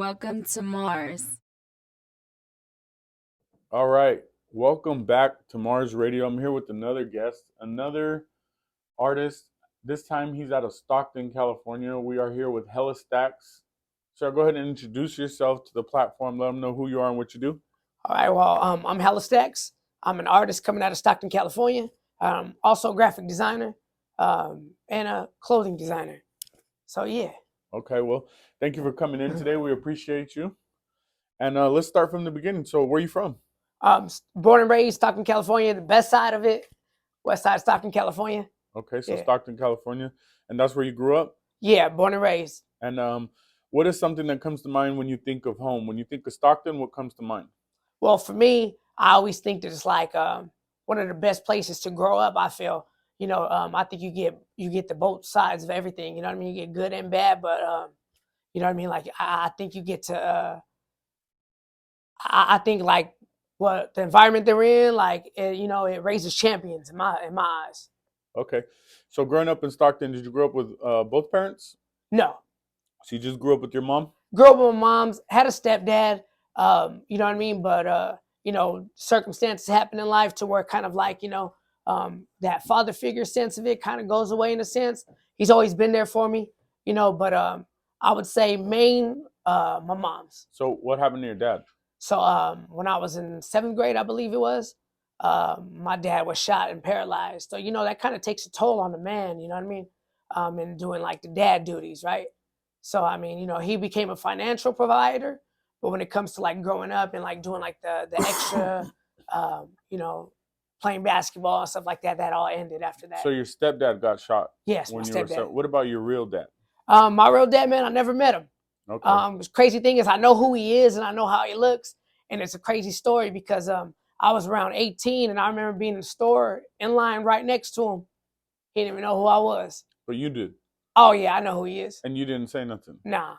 Welcome to Mars. All right. Welcome back to Mars Radio. I'm here with another guest, another artist. This time he's out of Stockton, California. We are here with Hella Stax. So go ahead and introduce yourself to the platform. Let them know who you are and what you do. All right, well, I'm Hella Stax. I'm an artist coming out of Stockton, California. Also a graphic designer and a clothing designer. So, yeah. Okay, well, thank you for coming in today. We appreciate you. And let's start from the beginning. So where are you from? Born and raised Stockton, California, the best side of it, west side of Stockton, California. Okay, so Yeah. Stockton, California. And that's where you grew up? Yeah, born and raised. And what is something that comes to mind when you think of home? When you think of Stockton, what comes to mind? Well, for me, I always think that it's like one of the best places to grow up. I feel, I think you get the both sides of everything. You know what I mean? You get good and bad, but you know what I mean. Like I think you get to. I think like what the environment they're in, like it raises champions in my eyes. Okay. So growing up in Stockton, did you grow up with both parents? No, So you just grew up with your mom? grew up with my mom's, had a stepdad. You know what I mean, but circumstances happen in life to where kind of like that father figure sense of it kind of goes away in a sense. He's always been there for me, but I would say main my mom's. So what happened to your dad? So when I was in 7th grade, I believe it was, my dad was shot and paralyzed. So, that kind of takes a toll on the man, you know what I mean? And doing like the dad duties, right? So, I mean, he became a financial provider, but when it comes to like growing up and like doing like the extra, playing basketball and stuff like that, that all ended after that. So your stepdad got shot? Yes, when my you were stepdad. What about your real dad? My real dad, man, I never met him. Okay. The crazy thing is I know who he is and I know how he looks. And it's a crazy story because I was around 18 and I remember being in the store in line right next to him. He didn't even know who I was. But you did? Oh yeah, I know who he is. And you didn't say nothing? Nah.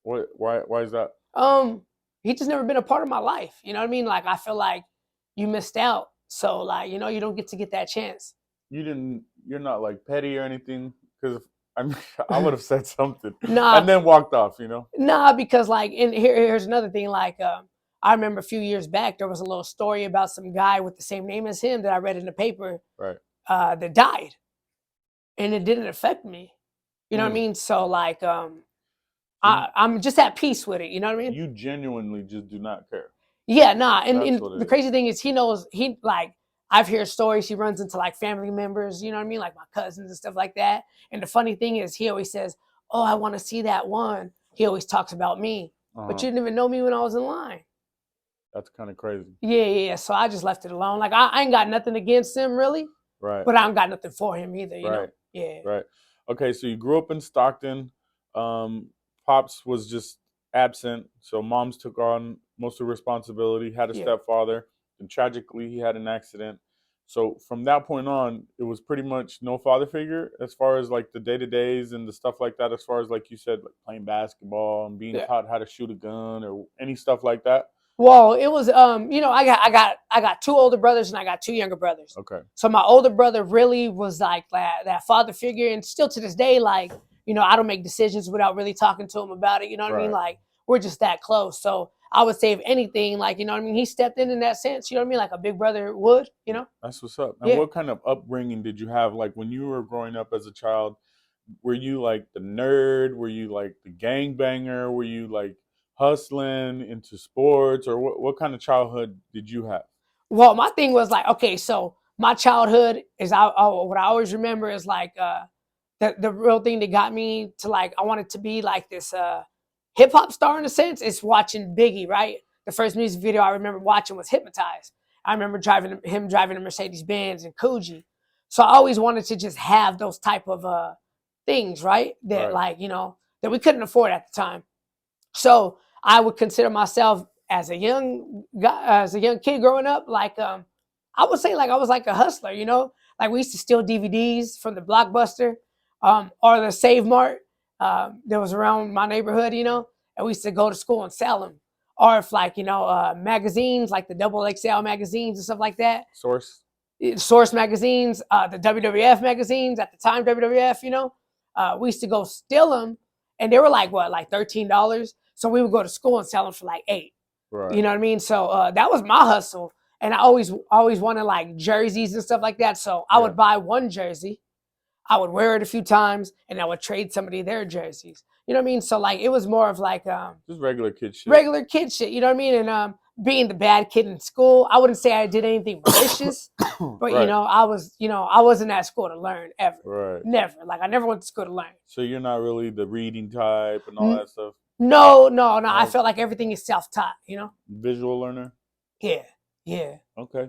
What? Why is that? He just never been a part of my life. You know what I mean? Like I feel like you missed out. So like, you don't get to get that chance. You're not like petty or anything? Because I would have said something. Nah. And then walked off, Nah, because like here's another thing. Like I remember a few years back there was a little story about some guy with the same name as him that I read in the paper. Right. That died. And it didn't affect me. You know what I mean? So like I'm just at peace with it, you know what I mean? You genuinely just do not care. Yeah, nah. And That's what it the is. crazy thing is he knows I've heard stories he runs into like family members, you know what I mean? Like my cousins and stuff like that. And the funny thing is he always says, "Oh, I want to see that one." He always talks about me. But you didn't even know me when I was in line. That's kind of crazy. Yeah. So I just left it alone. Like I ain't got nothing against him really. Right. But I don't got nothing for him either, you know? Yeah. Right. Okay, so you grew up in Stockton. Pops was just absent, so moms took on most of the responsibility, had a stepfather, and tragically he had an accident. So from that point on, it was pretty much no father figure as far as like the day-to-days and the stuff like that, as far as like you said, like playing basketball and being taught how to shoot a gun or any stuff like that. Well, it was I got 2 older brothers and I got 2 younger brothers. Okay. So my older brother really was like that father figure, and still to this day, like, I don't make decisions without really talking to him about it. You know what I mean? Like we're just that close. So I would say if anything, like, you know what I mean, he stepped in that sense, you know what I mean, like a big brother would, That's what's up. And what kind of upbringing did you have? Like when you were growing up as a child, were you like the nerd? Were you like the gangbanger? Were you like hustling into sports, or what kind of childhood did you have? Well, my thing was like, okay, so my childhood is what I always remember is like the real thing that got me to like I wanted to be like this hip hop star in a sense is watching Biggie, right? The first music video I remember watching was Hypnotized. I remember him driving a Mercedes Benz and Coogee. So I always wanted to just have those type of things, right? That like, that we couldn't afford at the time. So I would consider myself as a young guy, as a young kid growing up, like I would say like I was like a hustler, like we used to steal DVDs from the Blockbuster or the Save Mart that was around my neighborhood, and we used to go to school and sell them. Or if like, magazines like the XXL magazines and stuff like that. Source magazines, the WWF magazines at the time, WWF, we used to go steal them. And they were like, what, like $13? So we would go to school and sell them for like 8. Right. You know what I mean? So that was my hustle. And I always wanted like jerseys and stuff like that. So I would buy one jersey, I would wear it a few times, and I would trade somebody their jerseys. You know what I mean? So like it was more of like just regular kid shit. Regular kid shit. You know what I mean? And being the bad kid in school, I wouldn't say I did anything malicious, but Right. I wasn't at school to learn ever. Right. Never. Like I never went to school to learn. So you're not really the reading type and all that stuff. No. I felt like everything is self-taught. Visual learner. Yeah. Okay.